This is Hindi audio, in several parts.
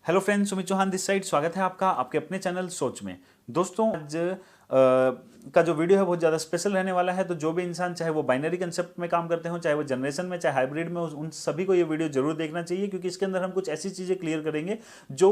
Hello friends, Sumit Chauhan this side. स्वागत है आपका आपके अपने चैनल सोच में। दोस्तों, आज का जो वीडियो है बहुत ज़्यादा स्पेशल रहने वाला है। तो जो भी इंसान, चाहे वो बाइनरी कंसेप्ट में काम करते हो, चाहे वो जनरेशन में, चाहे हाइब्रिड में, उन सभी को ये वीडियो जरूर देखना चाहिए, क्योंकि इसके अंदर हम कुछ ऐसी चीज़ें क्लियर करेंगे जो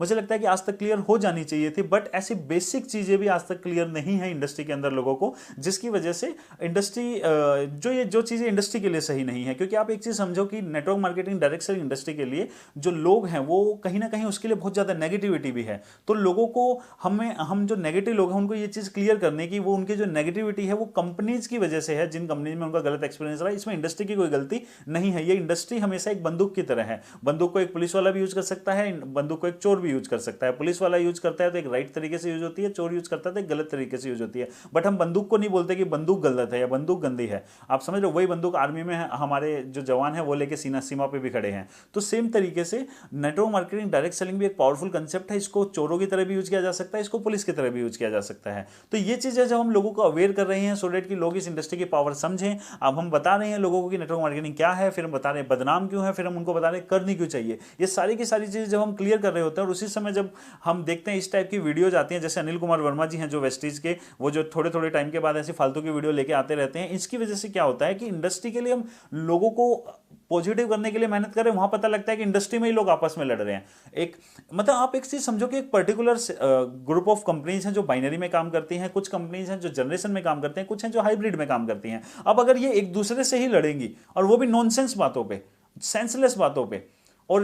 मुझे लगता है कि आज तक क्लियर हो जानी चाहिए थी, बट ऐसी बेसिक चीज़ें भी आज तक क्लियर नहीं है इंडस्ट्री के अंदर लोगों को, जिसकी वजह से इंडस्ट्री जो चीज़ें इंडस्ट्री के लिए सही नहीं है। क्योंकि आप एक चीज़ समझो कि network marketing direct selling industry के लिए जो लोग हैं वो कहीं ना कहीं उसके लिए बहुत ज़्यादा नेगेटिविटी भी है। तो लोगों को हम जो नेगेटिव लोग हैं उनको ये चीज़ क्लियर करने की, वो उनकी जो नेगेटिविटी है वो कंपनीज की वजह से है, जिन कंपनीज में उनका गलत एक्सपीरियंस रहा। इसमें इंडस्ट्री की कोई गलती नहीं है। ये इंडस्ट्री हमेशा एक बंदूक की तरह है। बंदूक को एक पुलिस वाला भी यूज कर सकता है, बंदूक को एक चोर भी यूज कर सकता है। पुलिस वाला यूज करता है तो एक राइट तरीके से यूज होती है, चोर यूज करता है तो एक गलत तरीके से यूज होती है। बट हम बंदूक को नहीं बोलते कि बंदूक गलत है या बंदूक गंदी है। आप समझ रहे हो? वही बंदूक आर्मी में हमारे जो जवान है वो लेके सीमा पे भी खड़े हैं। तो सेम तरीके से नेटवर्क मार्केटिंग डायरेक्ट सेलिंग भी एक पावरफुल कंसेप्ट है। इसको चोरों की तरह भी यूज किया जा सकता है, इसको पुलिस की तरह भी यूज किया जा सकता है। तो ये चीजें जब हम लोगों को अवेयर कर रहे हैं सो डेट कि लोग इस इंडस्ट्री की पावर समझें। अब हम बता रहे हैं लोगों को कि नेटवर्क मार्केटिंग क्या है, फिर हम बता रहे हैं बदनाम क्यों है, फिर हम उनको बता रहे हैं करनी क्यों चाहिए। ये सारी की सारी चीजें जब हम क्लियर कर रहे होते हैं और उसी समय जब हम देखते हैं इस टाइप की वीडियोज आती हैं, जैसे अनिल कुमार वर्मा जी हैं जो वेस्टीज के, वो जो थोड़े थोड़े टाइम के बाद ऐसी फालतू की वीडियो लेके आते रहते हैं, इसकी वजह से क्या होता है कि इंडस्ट्री के लिए हम लोगों को पॉजिटिव करने के लिए मेहनत करें, वहां पता लगता है कि इंडस्ट्री में ही लोग आपस में लड़ रहे हैं। एक मतलब आप एक चीज समझो कि एक पर्टिकुलर ग्रुप ऑफ कंपनीज हैं जो बाइनरी में काम करती हैं, कुछ कंपनीज हैं जो जनरेशन में काम करते हैं, कुछ हैं जो हाइब्रिड में काम करती हैं। अब अगर ये एक दूसरे से ही लड़ेंगी और वो भी नॉनसेंस बातों पे, सेंसलेस बातों पे, और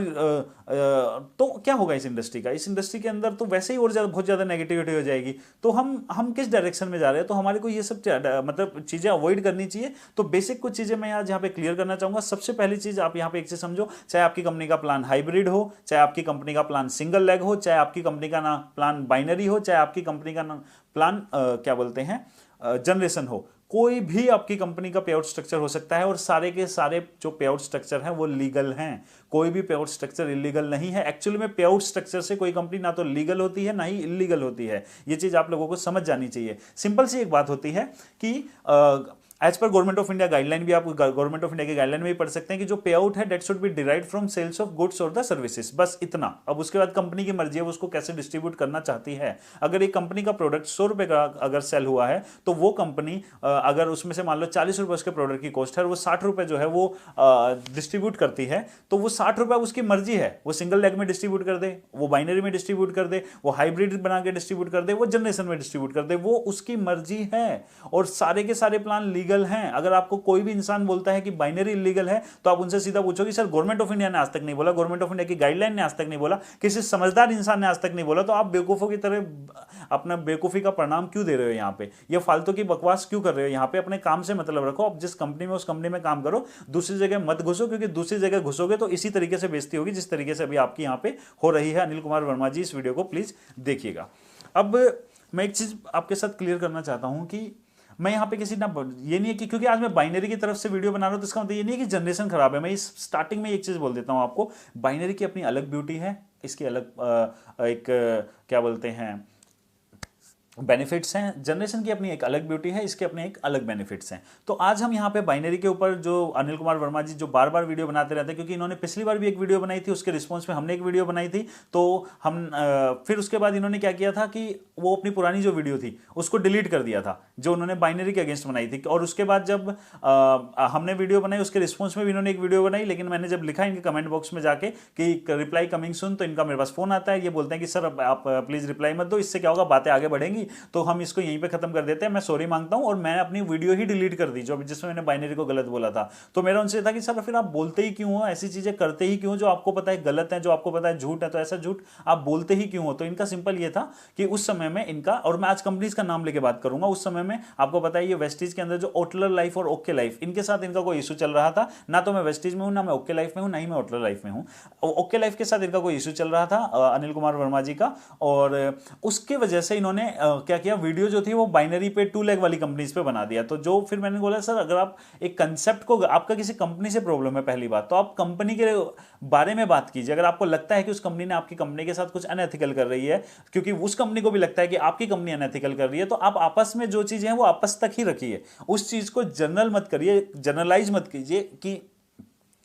तो क्या होगा इस इंडस्ट्री का? इस इंडस्ट्री के अंदर तो वैसे ही और ज्यादा बहुत ज्यादा नेगेटिविटी हो जाएगी। तो हम किस डायरेक्शन में जा रहे हैं? तो हमारे को ये सब मतलब चीजें अवॉइड करनी चाहिए। तो बेसिक कुछ चीजें मैं आज यहाँ पे क्लियर करना चाहूंगा। सबसे पहली चीज, आप यहाँ पे एक चीज समझो, चाहे आपकी कंपनी का प्लान हाइब्रिड हो, चाहे आपकी कंपनी का प्लान सिंगल लेग हो, चाहे आपकी कंपनी का ना प्लान बाइनरी हो, चाहे आपकी कंपनी का ना प्लान क्या बोलते हैं जनरेशन हो, कोई भी आपकी कंपनी का पे आउट स्ट्रक्चर हो सकता है और सारे के सारे जो पे आउट स्ट्रक्चर हैं वो लीगल हैं। कोई भी पे आउट स्ट्रक्चर इलीगल नहीं है। एक्चुअली में पे आउट स्ट्रक्चर से कोई कंपनी ना तो लीगल होती है ना ही इलीगल होती है। ये चीज आप लोगों को समझ जानी चाहिए। सिंपल सी एक बात होती है कि as per government of India guideline, भी आप गवर्नमेंट ऑफ इंडिया की गाइडलाइन में भी पढ़ सकते हैं कि जो पे आउट है that should be derived from sales of goods और द सर्विसेज, बस इतना। अब उसके बाद कंपनी की मर्जी है वो उसको कैसे डिस्ट्रीब्यूट करना चाहती है। अगर एक कंपनी का प्रोडक्ट 100 रुपए का अगर सेल हुआ है तो वो कंपनी अगर उसमें से मान लो 40 रुपए उसके प्रोडक्ट की कॉस्ट है और वो 60 रुपए जो है वो डिस्ट्रीब्यूट करती है, तो वो 60 रुपए उसकी मर्जी है। वो सिंगल लेग में डिस्ट्रीब्यूट कर दे, वो बाइनरी में डिस्ट्रीब्यूट कर दे, वो हाइब्रिड बना के डिस्ट्रीब्यूट कर दे, वो जनरेशन में डिस्ट्रीब्यूट कर दे, वो उसकी मर्जी है। और सारे के सारे प्लान लीगल हैं। अगर आपको कोई भी इंसान बोलता है कि बाइनरी इलीगल है तो आप उनसे सीधा पूछो कि सर गवर्नमेंट ऑफ इंडिया ने आज तक नहीं बोला, गवर्नमेंट ऑफ इंडिया की गाइडलाइन ने आज तक नहीं बोला, किसी समझदार इंसान ने आज तक नहीं बोला, तो आप बेवकूफों की तरह अपना बेवकूफी का परिणाम क्यों दे रहे हो? यहाँ पे ये फालतू की बकवास क्यों कर रहे हो? यहाँ पे अपने काम से मतलब रखो। आप जिस कंपनी में उस कंपनी में काम करो, दूसरी जगह मत घुसो, क्योंकि दूसरी जगह घुसोगे तो इसी तरीके से बेइज्जती होगी जिस तरीके से अभी आपकी यहाँ पे हो रही है। अनिल कुमार वर्मा जी, इस वीडियो को प्लीज देखिएगा। अब मैं एक चीज आपके साथ क्लियर करना चाहता हूं कि मैं यहाँ पे किसी ना, ये नहीं है कि क्योंकि आज मैं बाइनरी की तरफ से वीडियो बना रहा हूँ तो इसका मतलब ये नहीं है कि जनरेशन खराब है। मैं इस स्टार्टिंग में एक चीज बोल देता हूँ आपको, बाइनरी की अपनी अलग ब्यूटी है, इसकी अलग एक क्या बोलते हैं बेनिफिट्स हैं। जनरेशन की अपनी एक अलग ब्यूटी है, इसके अपने एक अलग बेनिफिट्स हैं। तो आज हम यहाँ पे बाइनरी के ऊपर, जो अनिल कुमार वर्मा जी जो बार बार वीडियो बनाते रहते हैं, क्योंकि इन्होंने पिछली बार भी एक वीडियो बनाई थी, उसके रिस्पॉन्स में हमने एक वीडियो बनाई थी, तो हम फिर उसके बाद इन्होंने क्या किया था कि वो अपनी पुरानी जो वीडियो थी उसको डिलीट कर दिया था जो उन्होंने बाइनरी के अगेंस्ट बनाई थी। और उसके बाद जब हमने वीडियो बनाई उसके रिस्पॉन्स में भी इन्होंने एक वीडियो बनाई, लेकिन मैंने जब लिखा इनके कमेंट बॉक्स में जाके कि रिप्लाई कमिंग सुन, तो इनका मेरे पास फोन आता है, ये बोलते हैं कि सर आप प्लीज रिप्लाई मत दो, इससे क्या होगा बातें आगे बढ़ेंगी, तो हम इसको यहीं पे खत्म कर देते हैं। मैं सॉरी मांगता हूं। और मैंने अपनी वीडियो ही डिलीट कर दी जो जिसमें मैंने बाइनरी को गलत बोला था। तो मेरा उनसे था कि सर फिर आप बोलते ही क्यों हो, ऐसी चीजें करते ही क्यों जो आपको पता है गलत है, जो आपको पता है झूठ है, तो ऐसा झूठ आप बोलते ही क्यों हो? तो इनका सिंपल ये था कि उस समय में इनका, और मैं आज कंपनीज का नाम लेके बात करूंगा, उस समय में आपको पता है ये वेस्टीज के अंदर जो ओटलर लाइफ और ओके लाइफ, इनके साथ इनका कोई इशू चल रहा था। ना तो मैं वेस्टीज में हूं, ना मैं ओके लाइफ में हूं, ना ही मैं ओटलर लाइफ में हूं। ओके लाइफ के साथ इनका कोई इशू चल रहा था अनिल कुमार वर्मा जी का, और उसके वजह से इन्होंने क्या किया, वीडियो जो थी वो बाइनरी पे 2 लाख वाली कंपनीज पे बना दिया। तो जो फिर मैंने बोला सर अगर आप एक कंसेप्ट को, आपका किसी कंपनी से प्रॉब्लम है पहली बात, तो आप कंपनी के बारे में बात कीजिए। अगर आपको लगता है कि उस कंपनी ने आपकी कंपनी के साथ कुछ अनएथिकल कर रही है, क्योंकि उस कंपनी को भी लगता है कि आपकी कंपनी अनएथिकल कर रही है, तो आप आपस में जो चीजें हैं वो आपस तक ही रखिए। उस चीज को जनरल मत करिए, जनरलाइज मत कीजिए कि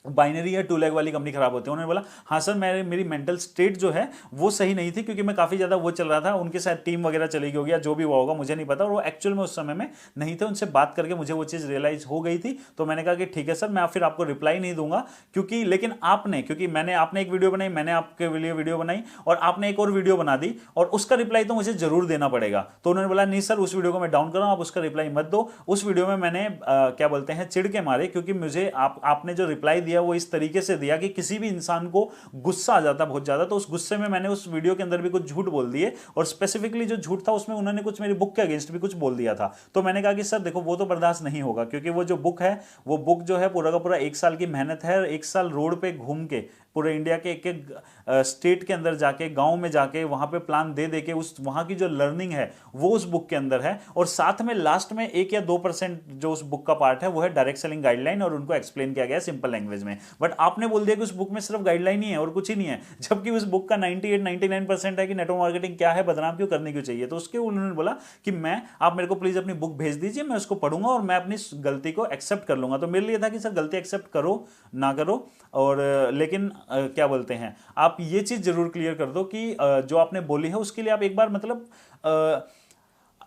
बाइनरी या टू लेग वाली कंपनी खराब होती है। उन्होंने बोला हाँ सर, मेरी मेंटल स्टेट जो है वो सही नहीं थी, क्योंकि मैं काफ़ी ज़्यादा वो चल रहा था, उनके साथ टीम वगैरह चली गई होगी या जो भी हुआ होगा मुझे नहीं पता, और वो एक्चुअल में उस समय में नहीं थे। उनसे बात करके मुझे वो चीज़ रियलाइज हो गई थी, तो मैंने कहा कि ठीक है सर, मैं फिर आपको रिप्लाई नहीं दूंगा, क्योंकि लेकिन क्योंकि आपने एक वीडियो बनाई, मैंने आपके लिए वीडियो बनाई, और आपने एक और वीडियो बना दी, और उसका रिप्लाई तो मुझे जरूर देना पड़ेगा। तो उन्होंने बोला नहीं सर, उस वीडियो को मैं डाउन कर रहा हूँ, आप उसका रिप्लाई मत दो। उस वीडियो में मैंने क्या बोलते हैं, चिढ़ के मारे, क्योंकि मुझे आपने जो रिप्लाई दिया वो इस तरीके से दिया कि किसी भी इंसान को गुस्सा आ जाता बहुत ज्यादा, तो उस गुस्से में मैंने उस वीडियो के अंदर भी कुछ झूठ बोल दिए, और स्पेसिफिकली जो झूठ था उसमें उन्होंने कुछ मेरी बुक के अगेंस्ट भी कुछ बोल दिया था। तो मैंने कहा कि सर देखो, वो तो बर्दाश्त नहीं होगा, क्योंकि वो जो बुक है, वो बुक जो है पूरा का पूरा 1 साल की मेहनत है, 1 साल रोड पे घूम के पूरे इंडिया के एक एक स्टेट के अंदर जाके, गांव में जाके, वहां पे प्लान दे के उस वहां की जो लर्निंग है वो उस बुक के अंदर है, और साथ में लास्ट में 1 या 2% जो उस बुक का पार्ट है वो है डायरेक्ट सेलिंग गाइडलाइन, और उनको एक्सप्लेन किया गया है सिंपल लैंग्वेज में। बट आपने बोल दिया कि उस बुक में सिर्फ गाइडलाइन ही है और कुछ ही नहीं है, जबकि उस बुक का 98-99% है कि नेटवर्क मार्केटिंग क्या है, बदनाम क्यों करने क्यों चाहिए। तो उसके उन्होंने बोला कि आप मेरे को प्लीज अपनी बुक भेज दीजिए, मैं उसको पढ़ूंगा और मैं अपनी गलती को एक्सेप्ट कर लूंगा। तो मेरे लिए था कि सर गलती एक्सेप्ट करो ना करो, और लेकिन क्या बोलते हैं, आप ये चीज जरूर क्लियर कर दो कि जो आपने बोली है उसके लिए आप एक बार मतलब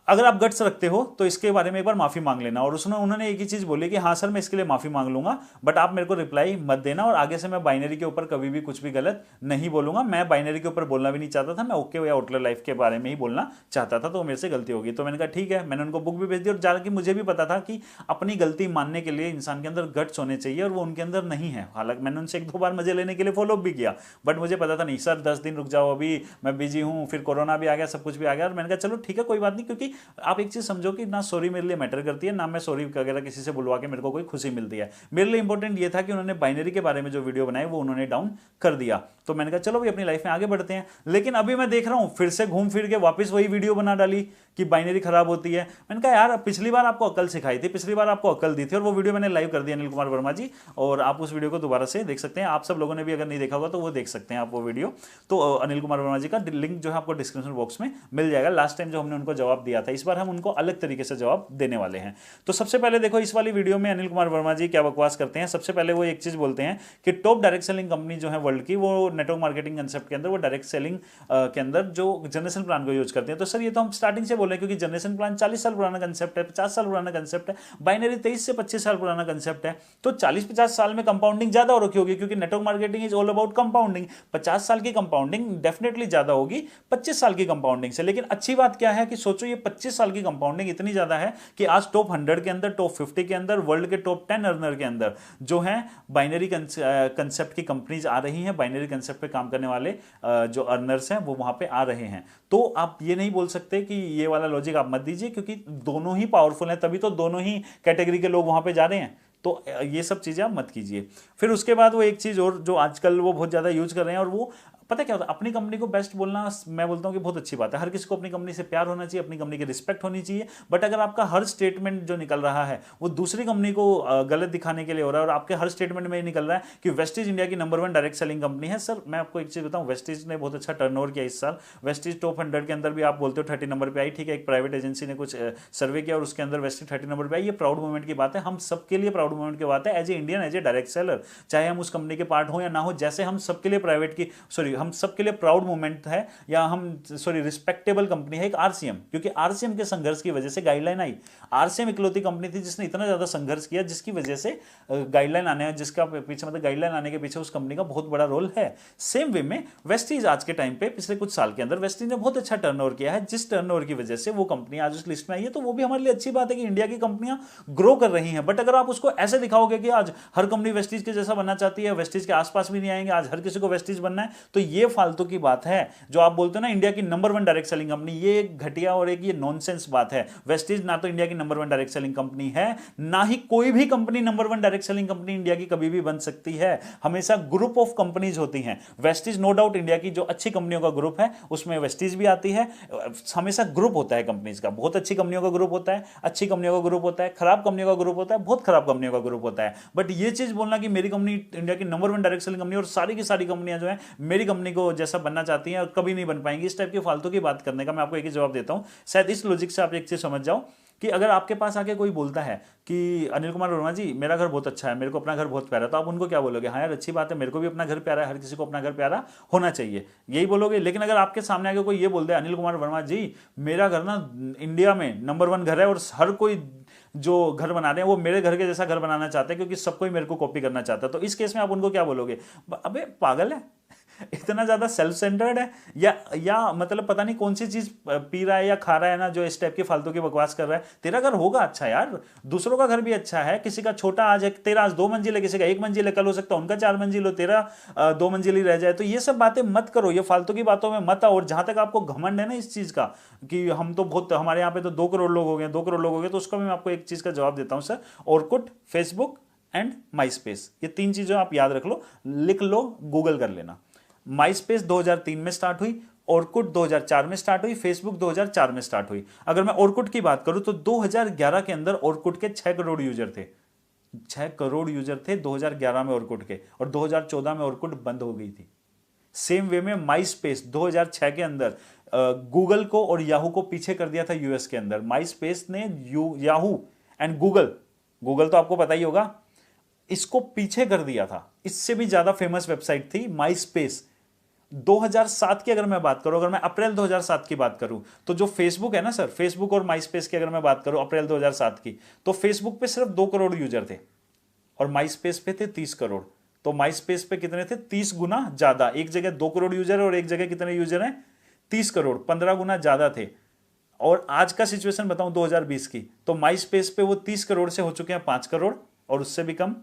अगर आप गट्स रखते हो तो इसके बारे में एक बार माफी मांग लेना। और उन्होंने एक ही चीज बोली कि हाँ सर, मैं इसके लिए माफी मांग लूंगा, बट आप मेरे को रिप्लाई मत देना, और आगे से मैं बाइनरी के ऊपर कभी भी कुछ भी गलत नहीं बोलूंगा। मैं बाइनरी के ऊपर बोलना भी नहीं चाहता था, मैं ओके या आउटलायर लाइफ के बारे में ही बोलना चाहता था, तो मेरे से गलती होगी। तो मैंने कहा ठीक है, मैंने उनको बुक भी भेज दी, और जाकर मुझे भी पता था कि अपनी गलती मानने के लिए इंसान के अंदर गट्स होने चाहिए, और वो उनके अंदर नहीं है। हालांकि मैंने उनसे 1-2 बार मजे लेने के लिए फॉलोअप भी किया, बट मुझे पता था नहीं सर, 10 दिन रुक जाओ, अभी मैं बिजी हूँ, फिर कोरोना भी आ गया, सब कुछ भी आ गया। और मैंने कहा चलो ठीक है, कोई बात नहीं, क्योंकि आप एक चीज समझो कि ना सॉरी मेरे लिए मैटर करती है, ना मैं सॉरी वगैरह किसी से बुलवा के मेरे को कोई खुशी मिलती है। मेरे लिए इंपॉर्टेंट ये था कि उन्होंने बाइनरी के बारे में जो वीडियो बनाई वो उन्होंने डाउन कर दिया। तो मैंने कहा चलो भाई अपनी लाइफ में आगे बढ़ते हैं। लेकिन अभी मैं देख रहा हूं फिर से घूम फिर के वापस वही वीडियो बना डाली कि बाइनरी खराब होती है। मैंने कहा यार, पिछली बार आपको अकल सिखाई थी, पिछली बार आपको अकल दी थी, और वो वीडियो मैंने लाइव कर दी अनिल कुमार वर्मा जी, और आप उस वीडियो को दोबारा से देख सकते हैं। आप सब लोगों ने भी अगर नहीं देखा होगा तो वो देख सकते हैं आप वो वीडियो। तो अनिल कुमार वर्मा जी का लिंक जो है आपको डिस्क्रिप्शन बॉक्स में मिल जाएगा। लास्ट टाइम जो हमने उनको जवाब दिया था, इस बार हम उनको अलग तरीके से जवाब देने वाले हैं। तो सबसे पहले देखो, इस वाली वीडियो में अनिल कुमार वर्मा जी क्या बकवास करते हैं। सबसे पहले वो एक चीज बोलते हैं कि टॉप डायरेक्ट सेलिंग कंपनी जो है वर्ल्ड की, वो नेटवर्क मार्केटिंग कंसेप्ट के अंदर, वो डायरेक्ट सेलिंग के अंदर जो जनरेशन प्लान को यूज करते हैं। तो सर ये तो हम स्टार्टिंग से बोल रहे हैं, क्योंकि जनरेशन प्लान 40 साल पुराना कंसेप्ट है, 50 साल पुराना कंसेप्ट है, बाइनरी 23 से 25 साल पुराना कंसेप्ट है। तो 40-50 साल में कंपाउंडिंग ज्यादा हो रखी होगी, क्योंकि network marketing is all about compounding. 50 साल की कंपाउंडिंग डेफिनेटली ज्यादा होगी 25 साल की कंपाउंडिंग से। लेकिन अच्छी बात क्या है कि सोचो, ये 25 साल की कंपाउंडिंग इतनी ज्यादा है कि आज टॉप 100 के अंदर, टॉप 50 के अंदर, वर्ल्ड के टॉप 10 अर्नर के अंदर जो है बाइनरी कंसेप्ट की कंपनीज आ रही हैं। बाइनरी कंसेप्ट पे काम करने वाले जो अर्नर्स हैं वो वहां पे आ रहे हैं। तो आप ये नहीं बोल सकते कि ये वाला लॉजिक आप मत दीजिए, क्योंकि दोनों ही पावरफुल हैं, तभी तो दोनों ही कैटेगरी के लोग वहां पे जा रहे हैं। तो ये सब चीजें आप मत कीजिए। फिर उसके बाद वो एक चीज और जो आजकल वो बहुत ज्यादा यूज कर रहे हैं, और वो पता क्या होता है, अपनी कंपनी को बेस्ट बोलना मैं बोलता हूं कि बहुत अच्छी बात है। हर किसी को अपनी कंपनी से प्यार होना चाहिए, अपनी कंपनी की रिस्पेक्ट होनी चाहिए। बट अगर आपका हर स्टेटमेंट जो निकल रहा है वो दूसरी कंपनी को गलत दिखाने के लिए हो रहा है, और आपके हर स्टेटमेंट में ये निकल रहा है कि वेस्टीज इंडिया की नंबर 1 डायरेक्ट सेलिंग कंपनी है। सर मैं आपको एक चीज बताऊं, वेस्टीज ने बहुत अच्छा टर्नओवर किया इस साल। वेस्टीज टॉप 100 के अंदर भी आप बोलते हो 30 नंबर पर आई, ठीक है, एक प्राइवेट एजेंसी ने कुछ सर्वे किया और उसके अंदर वेस्टीज 30 नंबर पर आई। ये प्राउड मोमेंट की बात है, हम सबके लिए प्राउड मोमेंट की बात है। As a Indian, as a direct seller, चाहे हम उस कंपनी के पार्ट हो या ना हो, जैसे हम सबके लिए हम सबके लिए प्राउड मोमेंट है, या रिस्पेक्टेबल कंपनी है एक आरसीएम, क्योंकि आरसीएम के संघर्ष की वजह से गाइडलाइन आई। आरसीएम इकलौती कंपनी थी जिसने इतना ज्यादा संघर्ष किया, जिसकी वजह से गाइडलाइन आने, जिसका पीछे मतलब गाइडलाइन आने के पीछे उस कंपनी का बहुत बड़ा रोल है। सेम वे में वेस्टीज आज के टाइम पे, पिछले कुछ साल के अंदर वेस्टीज ने बहुत अच्छा टर्नओवर किया है, जिस टर्नओवर की वजह से वो कंपनी आज उस लिस्ट में आई है। तो वो भी हमारे लिए अच्छी बात है कि इंडिया की कंपनियां ग्रो कर रही हैं। बट अगर आप उसको ऐसे दिखाओगे कि आज हर कंपनी वेस्टीज के जैसा बनना चाहती है, वेस्टीज के आसपास भी नहीं आएंगे, आज हर किसी को वेस्टीज बनना है, तो ये फालतू की बात है। जो आप बोलते हो ना इंडिया की नंबर 1 डायरेक्ट सेलिंग कंपनी, ये एक घटिया और एक ये नॉनसेंस बात है। वेस्टीज ना तो इंडिया की नंबर 1 डायरेक्ट सेलिंग कंपनी है, ना ही कोई भी company number 1 direct selling company India की कभी भी बन सकती है। हमेशा ग्रुप ऑफ कंपनीज होती हैं। वेस्टीज नो डाउट इंडिया की जो अच्छी कंपनियों का ग्रुप है उसमें वेस्टीज भी आती है। हमेशा ग्रुप होता है कंपनीज का, बहुत अच्छी कंपनियों का ग्रुप होता है, अच्छी कंपनियों का ग्रुप होता है, खराब कंपनियों का ग्रुप होता है, बहुत खराब कंपनियों का ग्रुप होता है। बट ये चीज बोलना कि मेरी कंपनी इंडिया की नंबर 1 डायरेक्ट सेलिंग कंपनी और सारी की सारी कंपनियां जो है मेरी कंपनी को जैसा बनना चाहती हैं और कभी नहीं बन पाएंगी, इस टाइप की फालतू की बात करने का मैं आपको एक ही जवाब देता हूं। शायद इस लॉजिक से आप एक चीज समझ जाओ कि अगर आपके पास आके कोई बोलता है कि अनिल कुमार वर्मा जी मेरा घर बहुत अच्छा है, मेरे को अपना घर बहुत प्यारा है, तो आप उनको क्या बोलोगे? हाँ यार अच्छी बात है, मेरे को भी अपना घर प्यारा है, हर किसी को अपना घर प्यारा होना चाहिए, यही बोलोगे। लेकिन अगर आपके सामने आके कोई ये बोल दे अनिल कुमार वर्मा जी मेरा घर ना इंडिया में नंबर 1 घर है और हर कोई जो घर बना रहे हैं वो मेरे घर के जैसा घर बनाना चाहते हैं क्योंकि सबको ही मेरे को कॉपी करना चाहता है, तो इस केस में आप उनको क्या बोलोगे? अबे पागल है, इतना ज्यादा सेल्फ सेंटर्ड है, या मतलब पता नहीं कौन सी चीज पी रहा है या खा रहा है ना, जो इस टाइप की फालतू की बकवास कर रहा है। तेरा घर होगा अच्छा यार, दूसरों का घर भी अच्छा है, किसी का छोटा आज है, तेरा आज 2 मंजिल है, किसी का 1 मंजिल है, कल हो सकता है उनका 4 मंजिल हो, तेरा 2 मंजिल ही रह जाए। तो ये सब बातें मत करो, ये फालतू की बातों में मत आओ। और जहां तक आपको घमंड है ना इस चीज का कि हम तो बहुत, हमारे यहाँ पे तो 2 करोड़ लोग हो गए, 2 करोड़ लोग हो गए, तो उसका भी मैं आपको एक चीज का जवाब देता हूं sir, Orkut, Facebook and my space, ये 3 चीजें आप याद रख लो, लिख लो, गूगल कर लेना। माई स्पेस 2003 में स्टार्ट हुई, ऑर्कुट 2004 में स्टार्ट हुई, फेसबुक 2004 में स्टार्ट हुई। अगर मैं ऑर्कुट की बात करूं तो 2011 के अंदर ऑर्कुट के 6 करोड़ यूजर थे, 6 करोड़ यूजर थे 2011 में ऑर्कुट के, और 2014 में ऑर्कुट बंद हो गई थी। सेम वे में माई स्पेस 2006 के अंदर गूगल को और याहू को पीछे कर दिया था यूएस के अंदर। माई स्पेस ने याहू एंड गूगल तो आपको पता ही होगा, इसको पीछे कर दिया था। इससे भी ज्यादा फेमस वेबसाइट थी माई स्पेस। 2007 की अगर मैं बात करूं, अगर मैं अप्रैल 2007 की बात करूं, तो जो फेसबुक है ना सर, फेसबुक और माई स्पेस की अगर मैं बात करूं अप्रैल 2007 की, तो फेसबुक पे सिर्फ 2 करोड़ यूजर थे और माई स्पेस पे थे 30 करोड़। तो माई स्पेस पे कितने थे? 30 गुना ज्यादा। एक जगह 2 करोड़ यूजर है और एक जगह कितने यूजर हैं? 30 करोड़, 15 गुना ज्यादा थे। और आज का सिचुएशन बताऊं 2020 की, तो माई स्पेस पे वो 30 करोड़ से हो चुके हैं 5 करोड़ और उससे भी कम।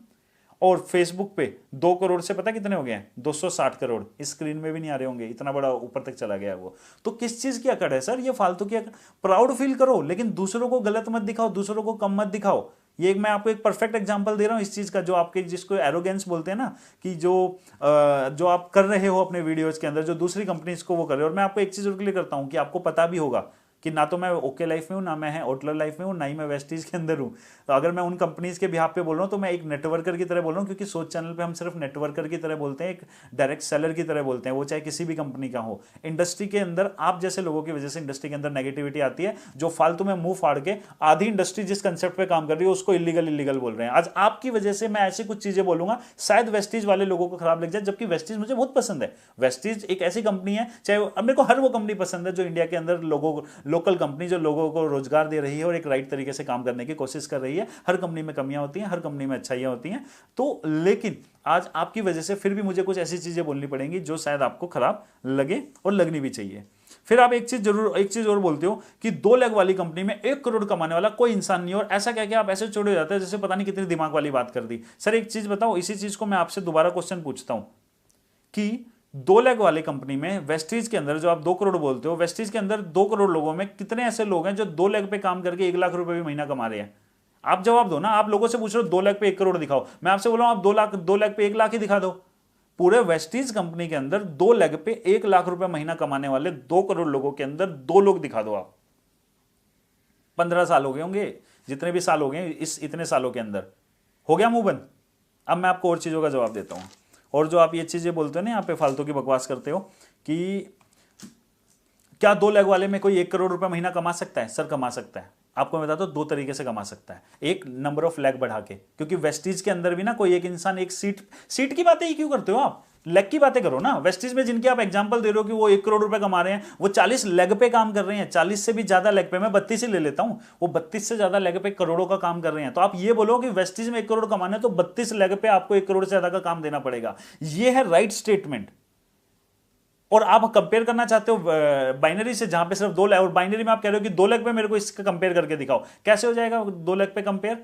और फेसबुक पे 2 करोड़ से पता कितने हो गए हैं? 260 करोड़। इस स्क्रीन में भी नहीं आ रहे होंगे, इतना बड़ा ऊपर तक चला गया वो। तो किस चीज की अकड़ है सर? ये फालतू की अकड़। प्राउड फील करो, लेकिन दूसरों को गलत मत दिखाओ, दूसरों को कम मत दिखाओ। ये मैं आपको एक परफेक्ट एग्जांपल दे रहा हूं इस चीज का, जो आपके जिसको एरोगेंस बोलते हैं ना, कि जो आप कर रहे हो अपने वीडियोज के अंदर, जो दूसरी कंपनीज को वो कर रहे हो। और मैं आपको एक चीज और क्लियर करता हूं कि आपको पता भी होगा कि ना तो मैं ओके लाइफ में हूं, ना मैं होटलर लाइफ में हूं, ना ही मैं वेस्टीज के अंदर हूं। तो अगर मैं उन कंपनीज के बिहाफ पे बोल रहा हूं तो मैं एक नेटवर्कर की तरह बोल रहा हूं, क्योंकि सोच चैनल पे हम सिर्फ नेटवर्कर की तरह बोलते हैं, एक डायरेक्ट सेलर की तरह बोलते हैं, वो चाहे किसी भी कंपनी का हो। इंडस्ट्री के अंदर आप जैसे लोगों की वजह से इंडस्ट्री के अंदर नेगेटिविटी आती है, जो फालतू में मुंह फाड़ के आधी इंडस्ट्री जिस कंसेप्ट पे काम कर रही है उसको इलीगल बोल रहे हैं। आज आपकी वजह से मैं ऐसी कुछ चीजें बोलूंगा, शायद वेस्टीज वाले लोगों को खराब लग जाए, जबकि वेस्टीज मुझे बहुत पसंद है। वेस्टीज एक ऐसी कंपनी है, चाहे मेरे को हर वो कंपनी पसंद है जो इंडिया के अंदर लोकल कंपनी जो लोगों को रोजगार दे रही है और एक राइट तरीके से काम करने की कोशिश कर रही है। हर कंपनी में कमियां होती हैं, हर कंपनी में अच्छाइयां होती हैं। तो लेकिन आज आपकी वजह से फिर भी मुझे कुछ ऐसी चीजें बोलनी पड़ेंगी जो शायद आपको खराब लगे, और लगनी भी चाहिए। फिर आप एक चीज और बोलते हो कि 2 लाख वाली कंपनी में 1 करोड़ कमाने वाला कोई इंसान नहीं। और ऐसा क्या आप ऐसे छोड़े जाते हैं जैसे पता नहीं कितनी दिमाग वाली बात कर दी। सर एक चीज बताओ, इसी चीज को मैं आपसे दोबारा क्वेश्चन पूछता हूं कि 2 लाख वाले कंपनी में वेस्टीज के अंदर जो आप 2 करोड़ बोलते हो, वेस्टीज के अंदर 2 करोड़ लोगों में कितने ऐसे लोग हैं जो 2 लाख पे काम करके 1 लाख रुपए भी महीना कमा रहे हैं? आप जवाब दो ना। आप लोगों से पूछ रहे हो 2 लाख पे 1 करोड़ दिखाओ, मैं आपसे बोल रहा हूं आप 2 लाख पे 1 लाख ही दिखा दो। पूरे वेस्टीज कंपनी के अंदर 2 लाख पे 1 लाख रुपए महीना कमाने वाले 2 करोड़ लोगों के अंदर 2 लोग दिखा दो आप। 15 साल हो गए होंगे, जितने भी साल हो गए इतने सालों के अंदर हो गया मुंह बंद। अब मैं आपको और चीजों का जवाब देता हूं। और जो आप ये चीजें बोलते हो ना, यहाँ पे फालतू की बकवास करते हो कि क्या 2 लाख वाले में कोई 1 करोड़ रुपए महीना कमा सकता है? सर कमा सकता है। आपको मैं बताता हूं 2 तरीके से कमा सकता है। एक, नंबर ऑफ लैख बढ़ा के, क्योंकि वेस्टीज के अंदर भी ना कोई एक इंसान एक सीट की बातें ही क्यों करते हो आप? लेग की बातें करो ना। वेस्टीज में जिनकी आप एग्जांपल दे रहे हो कि वो 1 करोड़ रुपए कमा रहे हैं, वो 40 लेग पे काम कर रहे हैं, 40 से भी ज्यादा लेग पे, मैं 32 ही ले लेता हूं, वो 32 से ज्यादा लेग पे करोड़ों का काम कर रहे हैं। तो आप ये बोलो कि वेस्टीज में 1 करोड़ कमाना है तो 32 लेग पे आपको 1 करोड़ से ज्यादा का काम देना पड़ेगा। ये है राइट स्टेटमेंट। और आप कंपेयर करना चाहते हो बाइनरी से, जहां पे सिर्फ 2 लाख, और बाइनरी में आप कह रहे हो कि 2 लाख पे मेरे को इसका कंपेयर करके दिखाओ। कैसे हो जाएगा 2 लाख पे कंपेयर?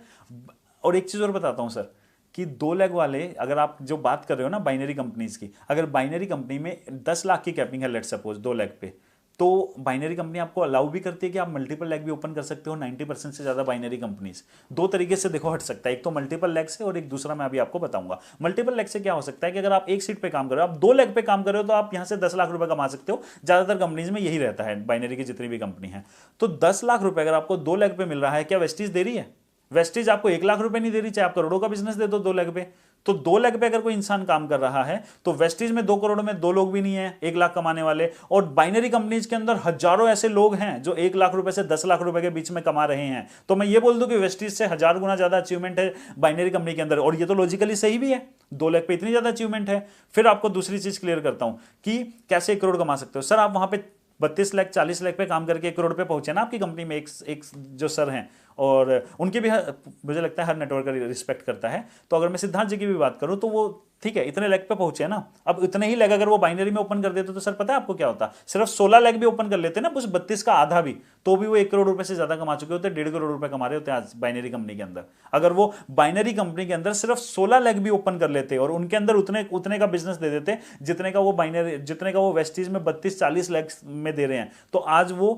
और एक चीज और बताता हूं सर, कि 2 लाख वाले, अगर आप जो बात कर रहे हो ना बाइनरी कंपनीज की, अगर बाइनरी कंपनी में 10 लाख की कैपिंग है, लेट सपोज 2 लाख पे, तो बाइनरी कंपनी आपको अलाउ भी करती है कि आप मल्टीपल लैग भी ओपन कर सकते हो। 90% से ज्यादा बाइनरी कंपनीज 2 तरीके से देखो हट सकता है, एक तो मल्टीपल लैग से, और एक दूसरा मैं अभी आपको बताऊंगा। मल्टीपल लैग से क्या हो सकता है कि अगर आप एक सीट पे काम कर रहे हो, आप 2 लाख पे काम कर रहे हो, तो आप यहां से 10 लाख रुपए कमा सकते हो। ज्यादातर कंपनीज में यही रहता है, बाइनरी की जितनी भी कंपनी है। तो 10 लाख रुपए अगर आपको 2 लाख पे मिल रहा है, क्या वेस्टीज दे रही है? वेस्टीज आपको 1 लाख रुपए नहीं दे रही, चाहे आप करोड़ों का बिजनेस दे दो 2 लाख पे। तो 2 लाख पे अगर कोई इंसान काम कर रहा है तो वेस्टीज में 2 करोड़ में 2 लोग भी नहीं है 1 लाख कमाने वाले, और बाइनरी कंपनीज के अंदर हजारों ऐसे लोग हैं जो 1 लाख रुपए से 10 लाख रुपए के बीच में कमा रहे हैं। तो मैं ये बोल दूं कि वेस्टीज से 1000 गुना ज्यादा अचीवमेंट है बाइनरी कंपनी के अंदर, और ये तो लॉजिकली सही भी है, 2 लाख पे इतनी ज्यादा अचीवमेंट है। फिर आपको दूसरी चीज क्लियर करता हूं कि कैसे 1 करोड़ कमा सकते हो। सर आप वहां पे 32 लाख 40 लाख पे काम करके 1 करोड़ पे पहुंचे ना आपकी कंपनी में, एक जो सर हैं, और उनकी भी मुझे लगता है हर नेटवर्क का रिस्पेक्ट करता है। तो अगर मैं सिद्धार्थ जी की भी बात करूं तो वो ठीक है इतने लाख पे पहुंचे ना, अब इतने ही लाख अगर वो बाइनरी में ओपन कर देते तो सर पता है आपको क्या होता, सिर्फ 16 लाख भी ओपन कर लेते ना, उस 32 का आधा भी, तो भी वो 1 करोड़ रुपए से ज्यादा कमा चुके होते, 1.5 करोड़ रुपए कमा रहे होते आज बाइनरी कंपनी के अंदर। अगर वो बाइनरी कंपनी के अंदर सिर्फ 16 लाख भी ओपन कर लेते और उनके अंदर उतने का बिजनेस दे देते जितने का वो वेस्टीज में 32-40 लाख में दे रहे हैं, तो आज वो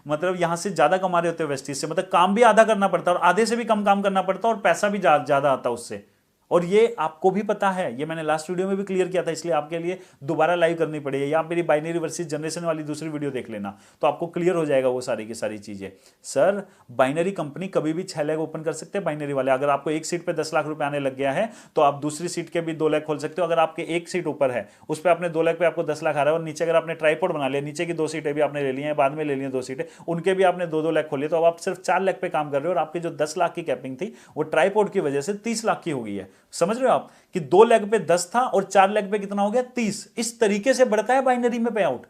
मतलब यहां से ज्यादा कमा रहे होते वेस्टीज से, मतलब काम भी आधा करना पड़ता और आधे से भी कम काम करना पड़ता और पैसा भी ज्यादा आता उससे। और ये आपको भी पता है, ये मैंने लास्ट वीडियो में भी क्लियर किया था, इसलिए आपके लिए दोबारा लाइव करनी पड़ेगी, या मेरी बाइनरी वर्सेस जनरेशन वाली दूसरी वीडियो देख लेना तो आपको क्लियर हो जाएगा वो सारी की सारी चीजें। सर बाइनरी कंपनी कभी भी 6 लाख ओपन कर सकते हैं बाइनरी वाले। अगर आपको एक सीट पे 10 लाख रुपए आने लग गया है तो आप दूसरी सीट के भी 2 लाख खोल सकते हो। अगर आपके एक सीट ऊपर है उस पर आपने 2 लाख पे आपको 10 लाख आ रहा है, और नीचे अगर आपने ट्राइपॉड बना लिया, नीचे की 2 सीटें भी आपने ले ली हैं, बाद में ले ली 2 सीटें, उनके भी आपने 2-2 लाख खोले, तो अब आप सिर्फ 4 लाख पे काम कर रहे हो, और आपकी जो 10 लाख की कैपिंग थी वो ट्राइपॉड की वजह से 30 लाख की हो गई है। समझ रहे हो आप कि 2 लाख पे 10 था और 4 लाख पे कितना हो गया 30। इस तरीके से बढ़ता है बाइनरी में पे आउट,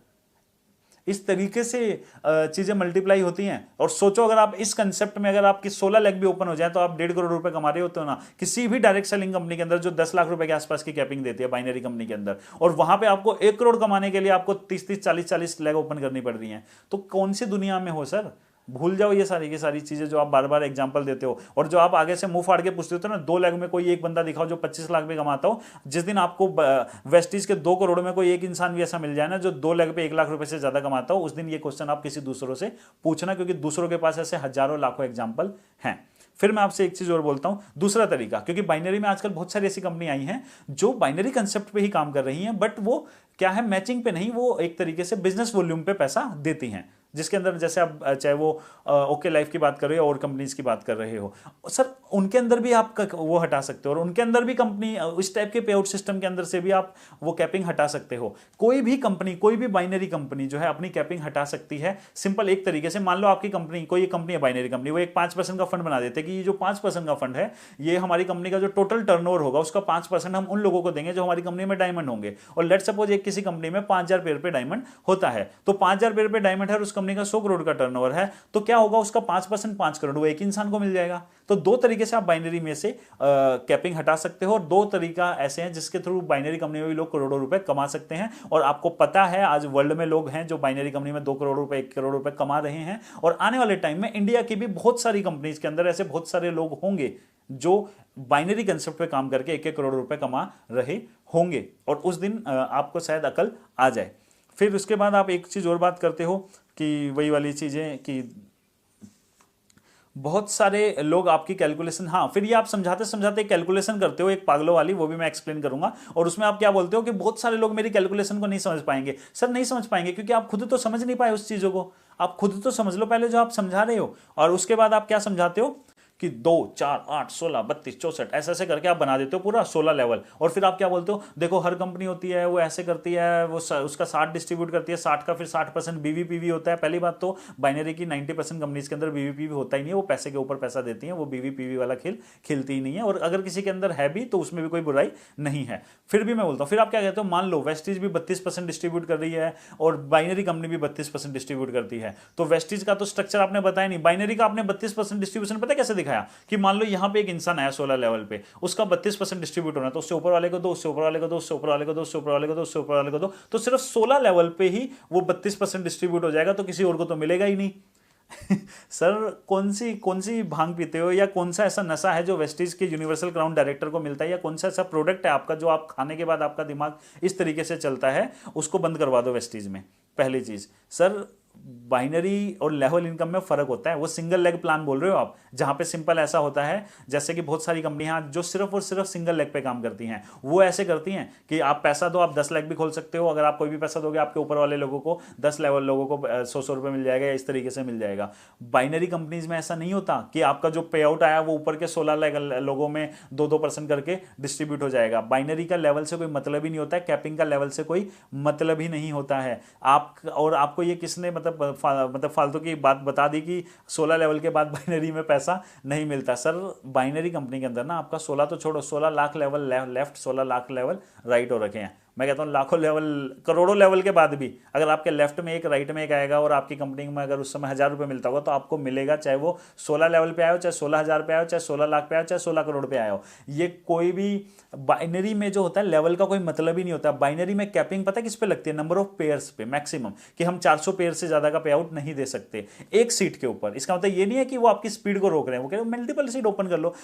इस तरीके से चीजें मल्टीप्लाई होती हैं। और सोचो अगर आप इस कंसेप्ट में अगर आपकी 16 लाख भी ओपन हो जाए तो आप 1.5 करोड़ रुपए कमा रहे होते हो ना, किसी भी डायरेक्ट सेलिंग कंपनी के अंदर जो 10 लाख रुपए के आसपास की कैपिंग देती है बाइनरी कंपनी के अंदर, और वहां पे आपको 1 करोड़ कमाने के लिए आपको 30-30 40-40 लाख ओपन करनी पड़ रही है। तो कौन सी दुनिया में हो सर, भूल जाओ ये सारी की सारी चीजें जो आप बार बार एग्जांपल देते हो, और जो आप आगे से मुंह फाड़ के पूछते हो ना 2 लाख में कोई एक बंदा दिखाओ जो 25 लाख भी कमाता हो। जिस दिन आपको वेस्टीज के 2 करोड़ में कोई एक इंसान भी ऐसा मिल जाए ना जो 2 लाख पे 1 लाख रुपए से ज्यादा कमाता हो, उस दिन ये क्वेश्चन आप किसी दूसरों से पूछना, क्योंकि दूसरों के पास ऐसे हजारों लाखों एग्जाम्पल हैं। फिर मैं आपसे एक चीज और बोलता हूं, दूसरा तरीका, क्योंकि बाइनरी में आजकल बहुत सारी ऐसी कंपनी आई हैं जो बाइनरी कंसेप्ट पे ही काम कर रही हैं, बट वो क्या है मैचिंग पे नहीं, वो एक तरीके से बिजनेस वॉल्यूम पे पैसा देती हैं, जिसके अंदर जैसे आप चाहे वो ओके लाइफ की बात कर रहे हो और कंपनीज की बात कर रहे हो सर, उनके अंदर भी आप वो हटा सकते हो, और उनके अंदर भी कंपनी इस टाइप के पे आउट सिस्टम के अंदर से भी आप वो कैपिंग हटा सकते हो। कोई भी कंपनी, कोई भी बाइनरी कंपनी जो है अपनी कैपिंग हटा सकती है सिंपल एक तरीके से। मान लो आपकी कंपनी, कोई कंपनी है बाइनरी कंपनी, वो एक 5% का फंड बना देते कि ये जो 5% का फंड है ये हमारी कंपनी का जो टोटल टर्नओवर होगा उसका 5% हम उन लोगों को देंगे जो हमारी कंपनी में डायमंड होंगे। और लेट सपोज एक किसी कंपनी में 5000 पेयर पे डायमंड होता है, तो 5000 पेयर पे डायमंड है और उस कंपनी का 100 करोड़ का टर्नओवर है, तो क्या होगा उसका 5% 5 करोड़ वो एक इंसान को मिल जाएगा। तो 2 तरीके से आप बाइनरी में से कैपिंग हटा सकते हो, और 2 तरीका ऐसे हैं जिसके थ्रू बाइनरी कंपनी में भी लोग करोड़ों रुपए कमा सकते हैं। और आपको पता है आज वर्ल्ड में लोग हैं जो बाइनरी कंपनी में 2 करोड़ रुपए 1 करोड़ रुपए कमा रहे हैं, और आने वाले टाइम में इंडिया की भी बहुत सारी कंपनीज के अंदर ऐसे बहुत सारे लोग होंगे जो बाइनरी कंसेप्ट पे काम करके 1-1 करोड़ रुपए कमा रहे होंगे, और उस दिन आपको शायद अकल आ जाए। फिर उसके बाद आप एक चीज और बात करते हो कि वही वाली चीजें कि बहुत सारे लोग आपकी कैलकुलेशन, हाँ फिर ये आप समझाते समझाते कैलकुलेशन करते हो एक पागलों वाली, वो भी मैं एक्सप्लेन करूंगा। और उसमें आप क्या बोलते हो कि बहुत सारे लोग मेरी कैलकुलेशन को नहीं समझ पाएंगे। सर नहीं समझ पाएंगे क्योंकि आप खुद तो समझ नहीं पाए उस चीजों को। आप खुद तो समझ लो पहले जो आप समझा रहे हो, और उसके बाद आप क्या समझाते हो कि 2, 4, 8, 16, 32, 64 ऐसे ऐसे करके आप बना देते हो पूरा 16 लेवल। और फिर आप क्या बोलते हो, देखो हर कंपनी होती है वो ऐसे करती है, वो उसका 60 डिस्ट्रीब्यूट करती है, 60 का फिर 60% बीवीपीवी होता है। पहली बात तो बाइनरी की 90% कंपनीज के अंदर बीवीपीवी होता ही नहीं है, वो पैसे के ऊपर पैसा देती है, वो बीवीपीवी वाला खेल खेलती ही नहीं है। और अगर किसी के अंदर है भी तो उसमें भी कोई बुराई नहीं है। फिर भी मैं बोलता हूँ, फिर आप क्या कहते हो, मान लो वेस्टीज भी 32% डिस्ट्रीब्यूट कर रही है और बाइनरी कंपनी भी 32% डिस्ट्रीब्यूट करती है, तो वेस्टीज का तो स्ट्रक्चर आपने बताया नहीं, बाइनरी का आपने 32% डिस्ट्रीब्यूशन पता कैसे दिखाया कि मान लो यहां पे एक इंसान आया 16 लेवल पे, उसका 32% डिस्ट्रीब्यूट होना, तो उससे ऊपर वाले को दो, उससे ऊपर वाले को दो, उससे ऊपर वाले को दो, उससे ऊपर वाले को दो, उससे ऊपर वाले को दो, तो सिर्फ 16 लेवल पे ही वो 32% डिस्ट्रीब्यूट हो जाएगा, तो किसी और को तो मिलेगा ही नहीं। सर कौन सी भांग पीते हो, या कौन सा ऐसा नशा है जो वेस्टीज के यूनिवर्सल क्राउन डायरेक्टर को मिलता है, या कौन सा ऐसा प्रोडक्ट है आपका जो आप खाने के बाद आपका दिमाग इस तरीके से चलता है, उसको बंद करवा दो वेस्टीज में। पहली चीज सर बाइनरी और लेवल इनकम में फर्क होता है। वो सिंगल लेग प्लान बोल रहे हो आप, जहां पे सिंपल ऐसा होता है जैसे कि बहुत सारी कंपनियां जो सिर्फ और सिर्फ सिंगल लेग पे काम करती हैं, वो ऐसे करती हैं कि आप पैसा दो, आप 10 लेग भी खोल सकते हो। अगर आप कोई भी पैसा दोगे, आपके ऊपर वाले लोगों को 10 लेवल लोगों को 100 रुपए मिल जाएगा या इस तरीके से मिल जाएगा। बाइनरी कंपनीज में ऐसा नहीं होता कि आपका जो पे आउट आया वो ऊपर के 16 लोगों में 2-2% करके डिस्ट्रीब्यूट हो जाएगा। बाइनरी का लेवल से कोई मतलब ही नहीं होता है, कैपिंग का लेवल से कोई मतलब ही नहीं होता है। आप और आपको ये किसने मतलब फालतू की बात बता दी कि 16 लेवल के बाद बाइनरी में पैसा नहीं मिलता। सर बाइनरी कंपनी के अंदर ना आपका 16 तो छोड़ो, 16 lakh level left, 16 lakh level right हो रखे हैं। मैं कहता हूँ लाखों लेवल, करोड़ों लेवल के बाद भी अगर आपके लेफ्ट में एक राइट में एक आएगा और आपकी कंपनी में अगर उस समय 1000 रुपये मिलता होगा तो आपको मिलेगा, चाहे वो 16 लेवल पे आया हो, चाहे 16,000 पे आया हो, चाहे 16 लाख पे आया हो, चाहे 16 करोड़ पे आया हो। ये कोई भी बाइनरी में जो होता है लेवल का कोई मतलब ही नहीं होता। बाइनरी में कैपिंग पता है किस पे लगती है? नंबर ऑफ पेयर्स पे मैक्सिमम, कि हम 400 पेयर से ज्यादा का पे आउट नहीं दे सकते एक सीट के ऊपर। इसका मतलब ये नहीं है कि वो आपकी स्पीड को रोक रहे हैं, वो कह रहे हैं मल्टीपल सीट ओपन कर लो।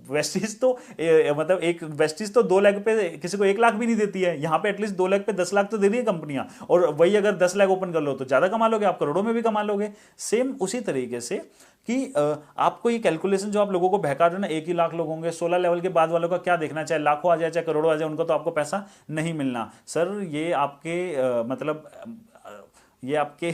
वेस्टीज तो मतलब एक वेस्टीज तो 2 लाख पे किसी को 1 लाख भी नहीं देती है, यहां पे एटलीस्ट 2 लाख पे 10 लाख तो दे रही है कंपनियां। और वही अगर 10 लाख ओपन कर लो तो ज्यादा कमा लोगे, आप करोड़ों में भी कमा लोगे। सेम उसी तरीके से कि आपको ये कैलकुलेशन जो आप लोगों को बहका रहे हो ना, 1 ही लाख लोग होंगे, 16 लेवल के बाद वालों का क्या देखना, चाहे लाखों आ जाए चाहे करोड़ों आ जाए, उनको तो आपको पैसा नहीं मिलना। सर ये आपके मतलब ये आपके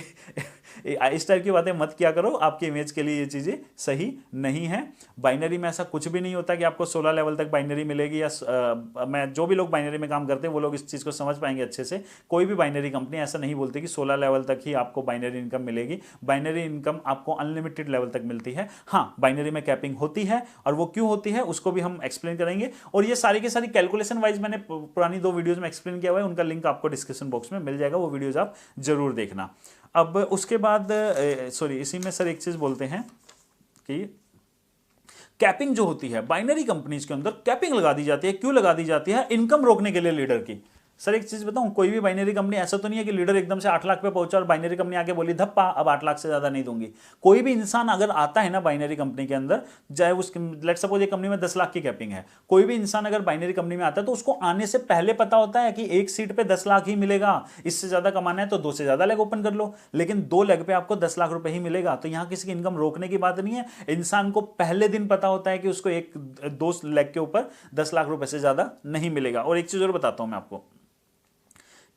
इस टाइप की बातें मत किया करो, आपकी इमेज के लिए ये चीज़ें सही नहीं है। बाइनरी में ऐसा कुछ भी नहीं होता कि आपको 16 लेवल तक बाइनरी मिलेगी, या मैं जो भी लोग बाइनरी में काम करते हैं वो लोग इस चीज़ को समझ पाएंगे अच्छे से। कोई भी बाइनरी कंपनी ऐसा नहीं बोलती कि 16 लेवल तक ही आपको बाइनरी इनकम मिलेगी। बाइनरी इनकम आपको अनलिमिटेड लेवल तक मिलती है। हाँ, बाइनरी में कैपिंग होती है, और वो क्यों होती है उसको भी हम एक्सप्लेन करेंगे। और ये सारी की सारी कैलकुलेशन वाइज मैंने पुरानी 2 वीडियोज में एक्सप्लेन किया हुआ है, उनका लिंक आपको डिस्क्रिप्शन बॉक्स में मिल जाएगा, वो वीडियोज आप जरूर देखना। अब उसके बाद सॉरी, इसी में सर एक चीज बोलते हैं कि कैपिंग जो होती है बाइनरी कंपनीज के अंदर, कैपिंग लगा दी जाती है। क्यों लगा दी जाती है? इनकम रोकने के लिए लीडर की। सर एक चीज बताऊं, कोई भी बाइनरी कंपनी ऐसा तो नहीं है कि लीडर एकदम से 8 लाख पे पहुंचा और बाइनरी कंपनी आके बोली धप्पा अब 8 लाख से ज्यादा नहीं दूंगी। कोई भी इंसान अगर आता है ना बाइनरी कंपनी के अंदर, चाहे उसकी लेट्स सपोज एक कंपनी में 10 लाख की कैपिंग है, कोई भी इंसान अगर बाइनरी कंपनी में आता है तो उसको आने से पहले पता होता है कि एक सीट पे 10 लाख ही मिलेगा, इससे ज्यादा कमाना है तो 2 से ज्यादा लेग ओपन कर लो, लेकिन 2 लेग पे आपको 10 लाख रुपए ही मिलेगा। तो यहां किसी की इनकम रोकने की बात नहीं है। इंसान को पहले दिन पता होता है कि उसको 1-2 लेग के ऊपर 10 लाख रुपए से ज्यादा नहीं मिलेगा। और एक चीज और बताता हूं मैं आपको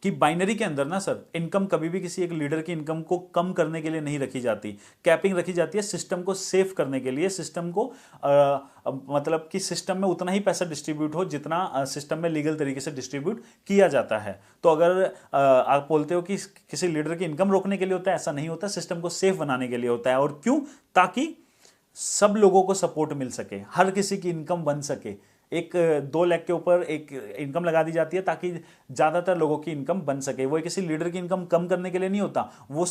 कि बाइनरी के अंदर ना सर, इनकम कभी भी किसी एक लीडर की इनकम को कम करने के लिए नहीं रखी जाती। कैपिंग रखी जाती है सिस्टम को सेव करने के लिए, सिस्टम को मतलब कि सिस्टम में उतना ही पैसा डिस्ट्रीब्यूट हो जितना सिस्टम में लीगल तरीके से डिस्ट्रीब्यूट किया जाता है। तो अगर आप बोलते हो कि किसी लीडर की इनकम रोकने के लिए होता है, ऐसा नहीं होता, सिस्टम को सेफ बनाने के लिए होता है। और क्यों? ताकि सब लोगों को सपोर्ट मिल सके, हर किसी की इनकम बन सके। एक 2 लाख के ऊपर एक इनकम लगा दी जाती है ताकि ज्यादातर लोगों की इनकम बन सके। वो किसी लीडर की इनकम कम करने के लिए नहीं होता, वो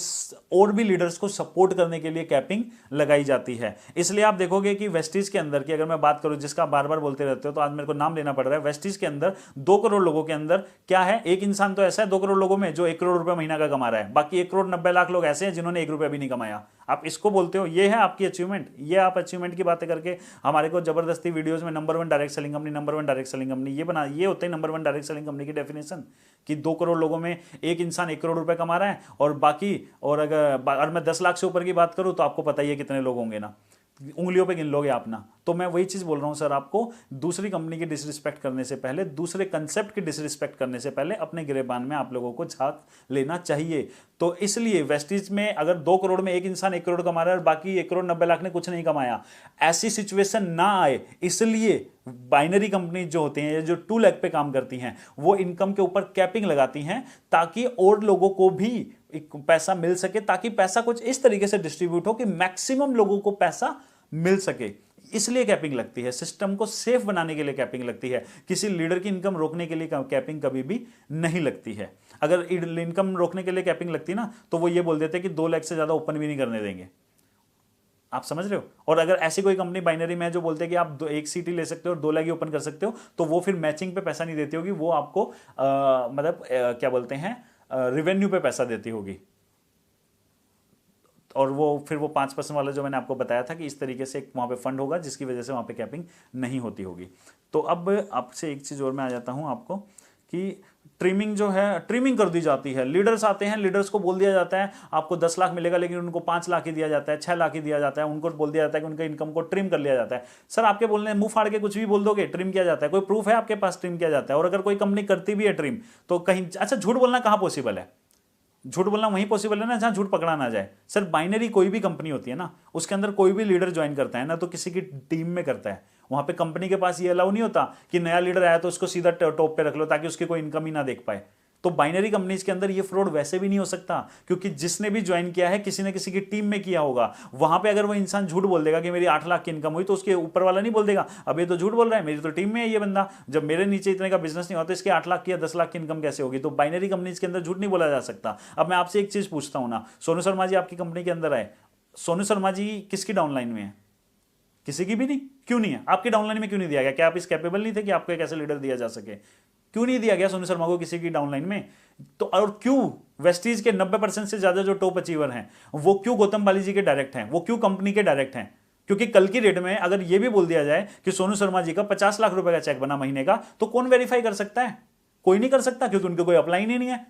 और भी लीडर्स को सपोर्ट करने के लिए कैपिंग लगाई जाती है। इसलिए आप देखोगे कि वेस्टीज के अंदर की अगर मैं बात करूं, जिसका बार बार बोलते रहते हो तो आज मेरे को नाम लेना पड़ रहा है। वेस्टीज के अंदर 2 करोड़ लोगों के अंदर क्या है, एक इंसान तो ऐसा है 2 करोड़ लोगों में जो 1 करोड़ रुपए महीना का कमा रहा है, बाकी 1 करोड़ 90 लाख लोग ऐसे हैं जिन्होंने 1 रुपया भी नहीं कमाया। आप इसको बोलते हो ये है आपकी अचीवमेंट? ये आप अचीवमेंट की बातें करके हमारे को जबरदस्ती वीडियोस में number 1 direct selling company, number 1 direct selling company, ये होते हैं नंबर 1 डायरेक्ट सेलिंग कंपनी की डेफिनेशन, कि 2 करोड़ लोगों में एक इंसान 1 करोड़ रुपए कमा रहा है और बाकी, और अगर मैं 10 लाख से ऊपर की बात करूं तो आपको पता ही है कितने लोग होंगे ना, उंगलियों पे गिन लोगे आप ना। तो मैं वही चीज बोल रहा हूं सर, आपको दूसरी कंपनी की डिसरिस्पेक्ट करने से पहले, दूसरे कंसेप्ट की डिसरिस्पेक्ट करने से पहले अपने गिरेबान में आप लोगों को झांक लेना चाहिए। तो इसलिए वेस्टीज में अगर 2 करोड़ में एक इंसान 1 करोड़ कमा रहा है और बाकी 1 करोड़ 90 लाख ने कुछ नहीं कमाया, ऐसी सिचुएशन ना आए, इसलिए बाइनरी कंपनी जो होती हैं, जो 2 लाख पे काम करती हैं, वो इनकम के ऊपर कैपिंग लगाती हैं ताकि और लोगों को भी पैसा मिल सके, ताकि पैसा कुछ इस तरीके से डिस्ट्रीब्यूट हो कि मैक्सिमम लोगों को पैसा मिल सके। इसलिए कैपिंग लगती है, सिस्टम को सेफ बनाने के लिए कैपिंग लगती है। किसी लीडर की इनकम रोकने के लिए कैपिंग कभी भी नहीं लगती है। अगर इनकम रोकने के लिए कैपिंग लगती ना तो वो ये बोल देते कि 2 लाख से ज्यादा ओपन भी नहीं करने देंगे। आप समझ रहे हो? और अगर ऐसी कोई कंपनी बाइनरी में जो बोलते हैं कि आप 1 सीट ही ले सकते हो और 2 लाख ही ओपन कर सकते हो, तो वो फिर मैचिंग पे पैसा नहीं देती होगी, वो आपको मतलब क्या बोलते हैं, रिवेन्यू पे पैसा देती होगी। और वो फिर वो 5% वाला जो मैंने आपको बताया था कि इस तरीके से वहां पे फंड होगा जिसकी वजह से वहां पे कैपिंग नहीं होती होगी। तो अब आपसे एक चीज और मैं आ जाता हूं आपको कि ट्रिमिंग जो है ट्रिमिंग कर दी जाती है। लीडर्स आते हैं, लीडर्स को बोल दिया जाता है आपको 10 लाख मिलेगा, लेकिन उनको 5 लाख ही दिया जाता है, 6 लाख ही दिया जाता है। उनको बोल दिया जाता है कि उनके इनकम को ट्रिम कर लिया जाता है। सर आपके बोलने मुंह फाड़ के कुछ भी बोल दोगे, ट्रिम किया जाता है, कोई प्रूफ है आपके पास ट्रिम किया जाता है? और अगर कोई कंपनी करती भी है ट्रिम तो कहीं, अच्छा झूठ बोलना कहां पॉसिबल है? झूठ बोलना वहीं पॉसिबल है ना जहां झूठ पकड़ा ना जाए। सर बाइनरी कोई भी कंपनी होती है ना, उसके अंदर कोई भी लीडर ज्वाइन करता है ना तो किसी की टीम में करता है। वहां पे कंपनी के पास ये अलाउ नहीं होता कि नया लीडर आया तो उसको सीधा टॉप पे रख लो ताकि उसकी कोई इनकम ही ना देख पाए। तो बाइनरी कंपनीज के अंदर ये फ्रॉड वैसे भी नहीं हो सकता, क्योंकि जिसने भी ज्वाइन किया है किसी न किसी की टीम में किया होगा। वहां पे अगर वो इंसान झूठ बोल देगा कि मेरी 8 लाख की इनकम हुई, तो उसके ऊपर वाला नहीं बोल देगा अब ये तो झूठ बोल रहा है, मेरी तो टीम में है ये बंदा, जब मेरे नीचे इतने का बिजनेस नहीं होता, इसके 8 लाख की या 10 लाख की इनकम कैसे होगी? तो बाइनरी कंपनीज के अंदर झूठ नहीं बोला जा सकता। अब मैं आपसे एक चीज पूछता हूं ना, सोनू शर्मा जी आपकी कंपनी के अंदर आए, सोनू शर्मा जी किसकी डाउनलाइन में है? किसी की भी नहीं। क्यों नहीं है? आपकी डाउनलाइन में क्यों नहीं दिया गया? क्या आप इस कैपेबल नहीं थे कि आपको एक ऐसे लीडर दिया जा सके? क्यों नहीं दिया गया सोनू शर्मा को किसी की डाउनलाइन में? तो और क्यों वेस्टीज के 90% से ज्यादा जो टॉप अचीवर हैं वो क्यों गौतम बाली जी के डायरेक्ट हैं? वो क्यों कंपनी के डायरेक्ट हैं? क्योंकि कल की डेट में अगर ये भी बोल दिया जाए कि सोनू शर्मा जी का 50 लाख रुपए का चेक बना महीने का, तो कौन वेरीफाई कर सकता है? कोई नहीं कर सकता, क्योंकि उनके कोई अपलाइन ही नहीं है।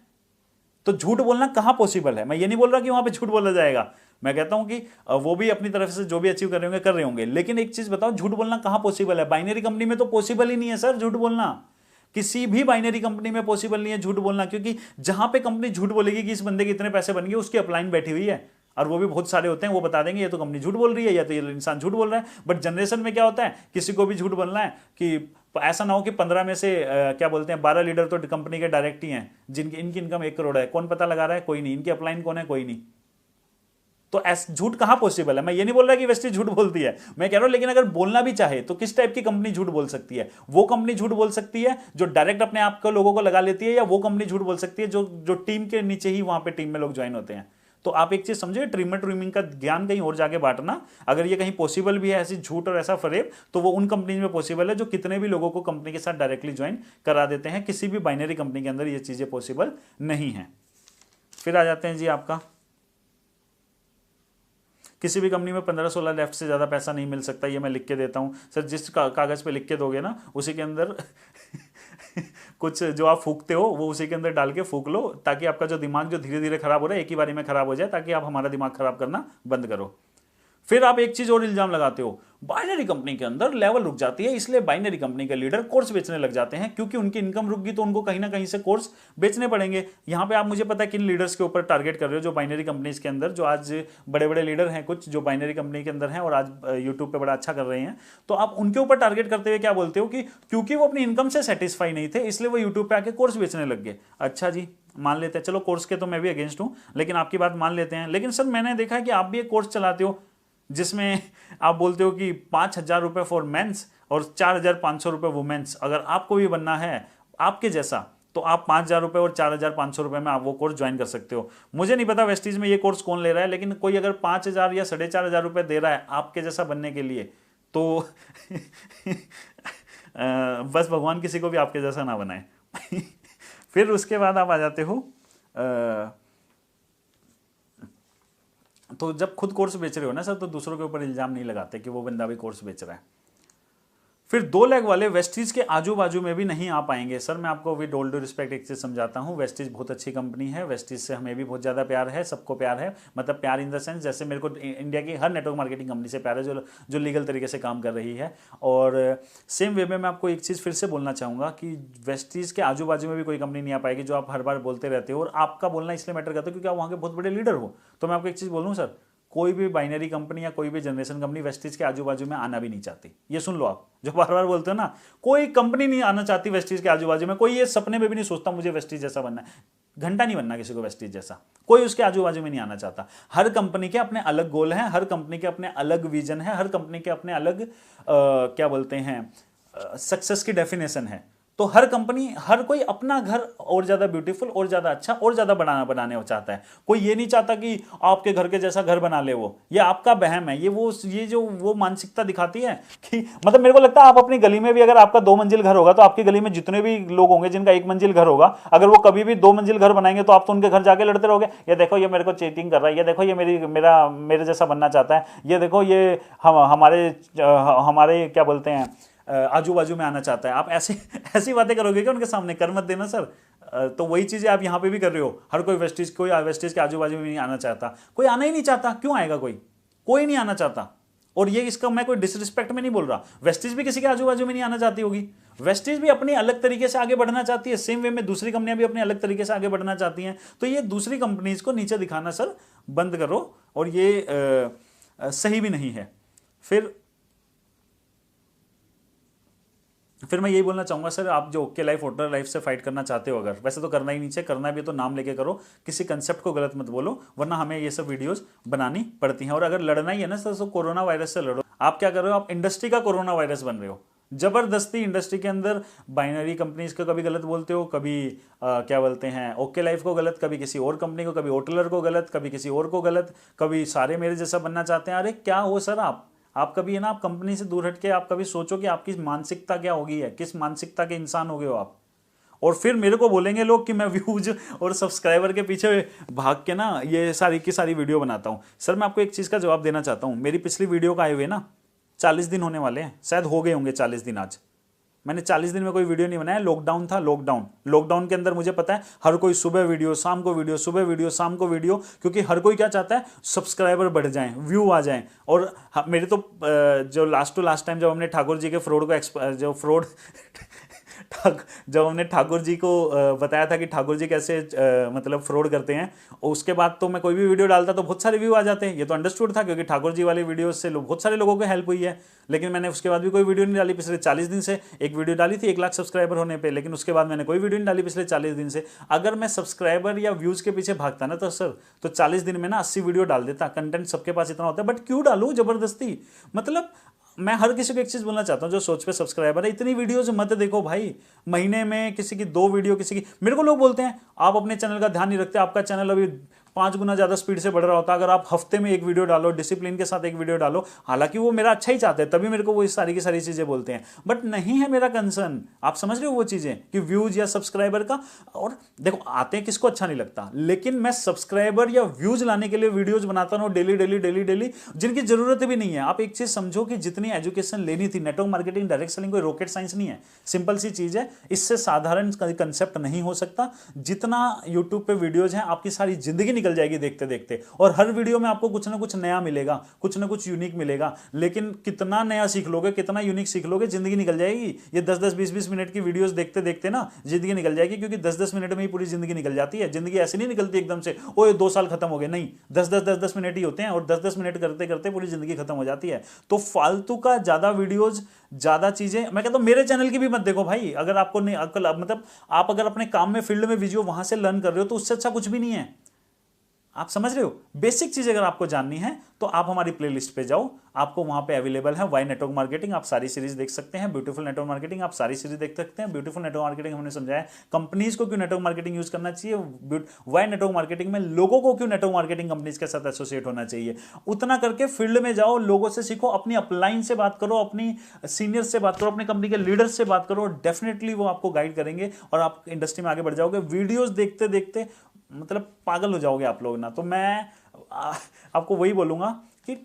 तो झूठ बोलना कहां पॉसिबल है? मैं ये नहीं बोल रहा कि वहां पे झूठ बोला जाएगा, मैं कहता हूं कि वो भी अपनी तरफ से जो भी अचीव कर रहे होंगे, लेकिन एक चीज बताओ, झूठ बोलना कहां पॉसिबल है? बाइनरी कंपनी में तो पॉसिबल ही नहीं है सर झूठ बोलना। किसी भी बाइनरी कंपनी में पॉसिबल नहीं है झूठ बोलना, क्योंकि जहां पे कंपनी झूठ बोलेगी कि इस बंदे के इतने पैसे बन गए, उसकी अपलाइन बैठी हुई है, और वो भी बहुत सारे होते हैं, वो बता देंगे ये तो कंपनी झूठ बोल रही है या तो ये इंसान झूठ बोल रहा है। बट जनरेशन में क्या होता है, किसी को भी झूठ बोलना है कि ऐसा ना हो कि 15 में से क्या बोलते हैं 12 लीडर तो कंपनी के डायरेक्ट ही हैं, जिनकी इनकी इनकम 1 करोड़ है। कौन पता लगा रहा है? कोई नहीं। इनकी अपलाइन कौन है? कोई नहीं। तो ऐसा झूठ कहां पॉसिबल है? मैं ये नहीं बोल रहा कि वेस्टी झूठ बोलती है, मैं कह रहा हूं लेकिन अगर बोलना भी चाहे तो किस टाइप की कंपनी झूठ बोल सकती है? वो कंपनी झूठ बोल सकती है जो डायरेक्ट अपने आप को लोगों को लगा लेती है, या वो कंपनी झूठ बोल सकती है जो टीम के नीचे ही वहां पे टीम में लोग ज्वाइन होते हैं? तो आप एक चीज समझिए, ट्रिमिंग का ज्ञान कहीं और जाके बांटना, अगर ये कहीं पॉसिबल भी है ऐसी झूठ और ऐसा फरेब, तो वो उन कंपनी में पॉसिबल है जो कितने भी लोगों को कंपनी के साथ डायरेक्टली ज्वाइन करा देते हैं। किसी भी बाइनरी कंपनी के अंदर ये चीजें पॉसिबल नहीं है। फिर आ जाते हैं जी आपका, किसी भी कंपनी में 15-16 लेफ्ट से ज्यादा पैसा नहीं मिल सकता। ये मैं लिख के देता हूं सर, जिस कागज पे लिख के दोगे ना उसी के अंदर कुछ जो आप फूकते हो वो उसी के अंदर डाल के फूक लो, ताकि आपका जो दिमाग जो धीरे धीरे खराब हो रहा है एक ही बारी में खराब हो जाए, ताकि आप हमारा दिमाग खराब करना बंद करो। फिर आप एक चीज और इल्जाम लगाते हो, बाइनरी कंपनी के अंदर लेवल रुक जाती है, इसलिए बाइनरी कंपनी के लीडर कोर्स बेचने लग जाते हैं, क्योंकि उनकी इनकम रुक गई तो उनको कहीं ना कहीं से कोर्स बेचने पड़ेंगे। यहां पे आप मुझे पता है किन लीडर्स के ऊपर टारगेट कर रहे हो, जो बाइनरी कंपनीज के अंदर, जो आज बड़े बड़े लीडर हैं कुछ जो बाइनरी कंपनी के अंदर हैं और आज यूट्यूब पे बड़ा अच्छा कर रहे हैं। तो आप उनके ऊपर टारगेट करते हुए क्या बोलते हो कि क्योंकि वो अपनी इनकम से सेटिस्फाई नहीं थे इसलिए वो यूट्यूब पे आके कोर्स बेचने लग गए। अच्छा जी, मान लेते हैं, चलो कोर्स के तो मैं भी अगेंस्ट हूं, लेकिन आपकी बात मान लेते हैं। लेकिन सर मैंने देखा है कि आप भी एक कोर्स चलाते हो जिसमें आप बोलते हो कि 5,000 रुपए फॉर मेंस और 4,500 रुपए वुमेन्स। अगर आपको भी बनना है आपके जैसा तो आप 5,000 रुपए और 4,500 रुपए में आप वो कोर्स ज्वाइन कर सकते हो। मुझे नहीं पता वेस्टीज में ये कोर्स कौन ले रहा है, लेकिन कोई अगर 5,000 या 4,500 रुपए दे रहा है आपके जैसा बनने के लिए, तो बस भगवान किसी को भी आपके जैसा ना बनाए। फिर उसके बाद आप आ जाते हो, तो जब खुद कोर्स बेच रहे हो ना सर, तो दूसरों के ऊपर इल्जाम नहीं लगाते कि वो बंदा भी कोर्स बेच रहा है। फिर 2 लेग वाले वेस्टीज के आजू बाजू में भी नहीं आ पाएंगे। सर मैं आपको विद ऑल ड्यू रिस्पेक्ट एक चीज समझाता हूं, वेस्टीज बहुत अच्छी कंपनी है, वेस्टीज से हमें भी बहुत ज्यादा प्यार है, सबको प्यार है, मतलब प्यार इन द सेंस जैसे मेरे को इंडिया की हर नेटवर्क मार्केटिंग कंपनी से प्यार है जो लीगल तरीके से काम कर रही है। और सेम वे में मैं आपको एक चीज फिर से बोलना चाहूंगा कि वेस्टीज के आजू बाजू में भी कोई कंपनी नहीं आ पाएगी, जो आप हर बार बोलते रहते हो। और आपका बोलना इसलिए मैटर करता है क्योंकि आप वहां के बहुत बड़े लीडर हो। तो मैं आपको एक चीज बोलूं सर, कोई भी बाइनरी कंपनी या कोई भी जनरेशन कंपनी वेस्टीज के आजू बाजू में आना भी नहीं चाहती। ये सुन लो, आप जो बार बार बोलते हो ना, कोई कंपनी नहीं आना चाहती वेस्टीज के आजू बाजू में। कोई ये सपने में भी नहीं सोचता मुझे वेस्टीज जैसा बनना है, घंटा नहीं बनना किसी को वेस्टीज जैसा, कोई उसके आजू बाजू में नहीं आना चाहता। हर कंपनी के अपने अलग गोल हैं, हर कंपनी के अपने अलग विजन है, हर कंपनी के अपने अलग क्या बोलते हैं सक्सेस की डेफिनेशन है। तो हर कंपनी, हर कोई अपना घर और ज्यादा ब्यूटीफुल और ज्यादा अच्छा और ज्यादा बनाने चाहता है। कोई ये नहीं चाहता कि आपके घर के जैसा घर बना ले वो, ये आपका वहम है। ये जो वो मानसिकता दिखाती है कि मतलब मेरे को लगता है आप अपनी गली में भी अगर आपका 2 मंजिल घर होगा तो आपकी गली में जितने भी लोग होंगे जिनका 1 मंजिल घर होगा, अगर वो कभी भी 2 मंजिल घर बनाएंगे तो आप तो उनके घर जाके लड़ते रहोगे, ये देखो ये मेरे को चीटिंग कर रहा है, ये देखो ये मेरे जैसा बनना चाहता है, ये देखो ये हमारे क्या बोलते हैं आजू बाजू में आना चाहता है। आप ऐसी बातें करोगे क्या उनके सामने? कर मत देना सर, तो वही चीजें आप यहां पे भी कर रहे हो। हर कोई वेस्टेज के आजू बाजू में नहीं आना चाहता, कोई आना ही नहीं चाहता, क्यों आएगा? कोई नहीं आना चाहता। और ये इसका मैं कोई डिसरिस्पेक्ट में नहीं बोल रहा, वेस्टेज भी किसी के आजू बाजू में नहीं आना चाहती होगी, वेस्टेज भी अपनी अलग तरीके से आगे बढ़ना चाहती है, सेम वे में दूसरी कंपनियां भी अपने अलग तरीके से आगे बढ़ना चाहती हैं। तो ये दूसरी कंपनीज को नीचे दिखाना सर बंद करो, और ये सही भी नहीं है। फिर मैं यही बोलना चाहूंगा सर, आप जो ओके लाइफ ओटलर लाइफ से फाइट करना चाहते हो, अगर वैसे तो करना ही नहीं चाहिए, करना भी तो नाम लेके करो, किसी कंसेप्ट को गलत मत बोलो, वरना हमें ये सब वीडियोस बनानी पड़ती हैं। और अगर लड़ना ही है ना सर, तो कोरोना वायरस से लड़ो। आप क्या कर रहे हो? आप इंडस्ट्री का कोरोना वायरस बन रहे हो, जबरदस्ती इंडस्ट्री के अंदर बाइनरी कंपनीज को कभी गलत बोलते हो, कभी क्या बोलते हैं ओके लाइफ को गलत, कभी किसी और कंपनी को, कभी ओटलर को गलत, कभी किसी और को गलत, कभी सारे मेरे जैसा बनना चाहते हैं। अरे क्या हो सर, आप कभी है ना, आप कंपनी से दूर हट के आप कभी सोचो कि आपकी मानसिकता क्या होगी है, किस मानसिकता के इंसान हो गए हो आप। और फिर मेरे को बोलेंगे लोग कि मैं व्यूज और सब्सक्राइबर के पीछे भाग के ना ये सारी की सारी वीडियो बनाता हूं। सर मैं आपको एक चीज का जवाब देना चाहता हूं, मेरी पिछली वीडियो का आए हुए ना 40 दिन होने वाले हैं, शायद हो गए होंगे 40 दिन। आज मैंने 40 दिन में कोई वीडियो नहीं बनाया, लॉकडाउन था, लॉकडाउन के अंदर मुझे पता है हर कोई सुबह वीडियो, शाम को वीडियो, सुबह वीडियो, शाम को वीडियो, क्योंकि हर कोई क्या चाहता है, सब्सक्राइबर बढ़ जाएं, व्यू आ जाएं। और मेरे तो जो लास्ट टाइम जब हमने ठाकुर जी के फ्रॉड को जब हमने ठाकुर जी को बताया था कि ठाकुर जी कैसे मतलब फ्रॉड करते हैं, और उसके बाद तो मैं कोई भी वीडियो डालता तो बहुत सारे व्यू आ जाते हैं। ये तो अंडरस्टूड था, क्योंकि ठाकुर जी वाली वीडियो से बहुत सारे लोगों को हेल्प हुई है। लेकिन मैंने उसके बाद भी कोई वीडियो नहीं डाली पिछले 40 दिन से। एक वीडियो डाली थी 1 लाख सब्सक्राइबर होने पर, लेकिन उसके बाद मैंने कोई वीडियो नहीं डाली पिछले 40 दिन से। अगर मैं सब्सक्राइबर या व्यूज के पीछे भागता ना तो सर, तो 40 दिन में ना 80 वीडियो डाल देता। कंटेंट सबके पास इतना होता है, बट क्यों डालूं जबरदस्ती? मतलब मैं हर किसी को एक चीज बोलना चाहता हूं, जो सोच पे सब्सक्राइबर है, इतनी वीडियोस मत देखो भाई। महीने में किसी की 2 वीडियो, किसी की, मेरे को लोग बोलते हैं आप अपने चैनल का ध्यान नहीं रखते, आपका चैनल अभी 5 गुना ज्यादा स्पीड से बढ़ रहा होता। अगर आप हफ्ते में 1 वीडियो डालो, डिसिप्लिन के साथ 1 वीडियो डालो, हालांकि वो मेरा अच्छा ही चाहते हैं, तभी मेरे को वो इस सारी की सारी चीजें बोलते हैं, बट नहीं है मेरा कंसर्न। आप समझ रहे हो वो चीजें कि व्यूज या सब्सक्राइबर का। और देखो आते हैं किसको अच्छा नहीं लगता, लेकिन मैं सब्सक्राइबर या व्यूज लाने के लिए वीडियोज बनाता हूं डेली डेली डेली डेली, जिनकी जरूरत भी नहीं है। आप एक चीज समझो कि जितनी एजुकेशन लेनी थी, नेटवर्क मार्केटिंग, डायरेक्ट सेलिंग कोई रॉकेट साइंस नहीं है, सिंपल सी चीज है। इससे साधारण कंसेप्ट नहीं हो सकता। जितना यूट्यूब पे वीडियोज हैं, आपकी सारी जिंदगी निकल जाएगी देखते देखते, और हर वीडियो में आपको कुछ ना कुछ नया मिलेगा, कुछ ना कुछ यूनिक मिलेगा। लेकिन कितना नया सीख लोगे, कितना यूनिक सीख लोगे, जिंदगी निकल जाएगी। ये 10-10, 20-20 मिनट की वीडियोस देखते देखते ना जिंदगी निकल जाएगी, क्योंकि 10-10 मिनट में ही पूरी जिंदगी निकल जाती है। जिंदगी ऐसे नहीं निकलती एकदम से, ओए 2 साल खत्म हो गए, नहीं, 10-10 मिनट ही होते हैं, और 10-10 मिनट करते करते पूरी जिंदगी खत्म हो जाती है। तो फालतू का ज्यादा वीडियोज, ज्यादा चीजें, मैं कहता हूं मेरे चैनल की भी मत देखो भाई। अगर आपको नहीं अकल, मतलब आप अगर अपने काम में फील्ड में बिजी हो, वहां से लर्न कर रहे हो, तो उससे अच्छा कुछ भी नहीं है। आप समझ रहे हो? बेसिक चीज अगर आपको जाननी है तो आप हमारी प्लेलिस्ट पे जाओ, आपको वहां पे अवेलेबल है। वाई नेटवर्क मार्केटिंग, आप सारी सीरीज देख सकते हैं। ब्यूटीफुल नेटवर्क मार्केटिंग, आप सारी सीरीज देख सकते हैं। ब्यूटीफुल नेटवर्क मार्केटिंग हमने समझाया कंपनीज को क्यों नेटवर्क मार्केटिंग यूज करना चाहिए। वाई नेटवर्क मार्केटिंग में लोगों को क्यों नेटवर्क मार्केटिंग कंपनीज के साथ एसोसिएट होना चाहिए। उतना करके फील्ड में जाओ, लोगों से सीखो, अपनी अपलाइन से बात करो, अपनी सीनियर से बात करो, अपनी कंपनी के लीडर से बात करो। डेफिनेटली वो आपको गाइड करेंगे और आप इंडस्ट्री में आगे बढ़ जाओगे। वीडियोज देखते देखते मतलब पागल हो जाओगे आप लोग ना। तो मैं आपको वही बोलूंगा कि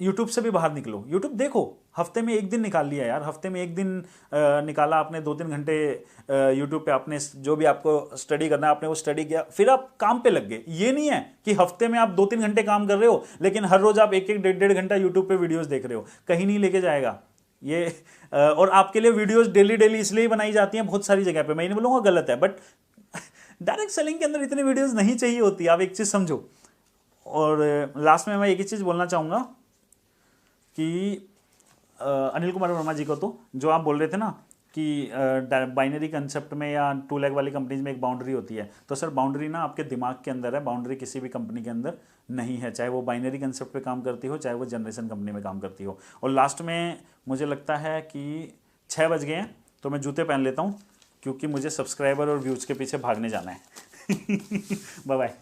YouTube से भी बाहर निकलो। YouTube देखो, हफ्ते में 1 दिन निकाल लिया यार, हफ्ते में 1 दिन निकाला आपने, 2-3 घंटे YouTube पे आपने जो भी आपको स्टडी करना है आपने वो स्टडी किया, फिर आप काम पे लग गए। ये नहीं है कि हफ्ते में आप 2-3 घंटे काम कर रहे हो, लेकिन हर रोज आप 1-1, 1.5 घंटा YouTube पे वीडियोस देख रहे हो। कहीं नहीं लेके जाएगा ये। और आपके लिए वीडियोस डेली डेली इसलिए बनाई जाती हैं बहुत सारी जगह पे, मैं नहीं बोलूंगा गलत है, बट डायरेक्ट सेलिंग के अंदर इतनी वीडियोस नहीं चाहिए होती। आप एक चीज समझो। और लास्ट में मैं एक ही चीज बोलना चाहूंगा कि अनिल कुमार वर्मा जी को, तो जो आप बोल रहे थे ना कि बाइनरी कंसेप्ट में या 2 लाख वाली कंपनीज में एक बाउंड्री होती है, तो सर बाउंड्री ना आपके दिमाग के अंदर है, बाउंड्री किसी भी कंपनी के अंदर नहीं है, चाहे वो बाइनरी कंसेप्ट पे काम करती हो, चाहे वो जनरेशन कंपनी में काम करती हो। और लास्ट में मुझे लगता है कि 6 बज गए हैं, तो मैं जूते पहन लेता हूँ, क्योंकि मुझे सब्सक्राइबर और व्यूज के पीछे भागने जाना है। Bye bye.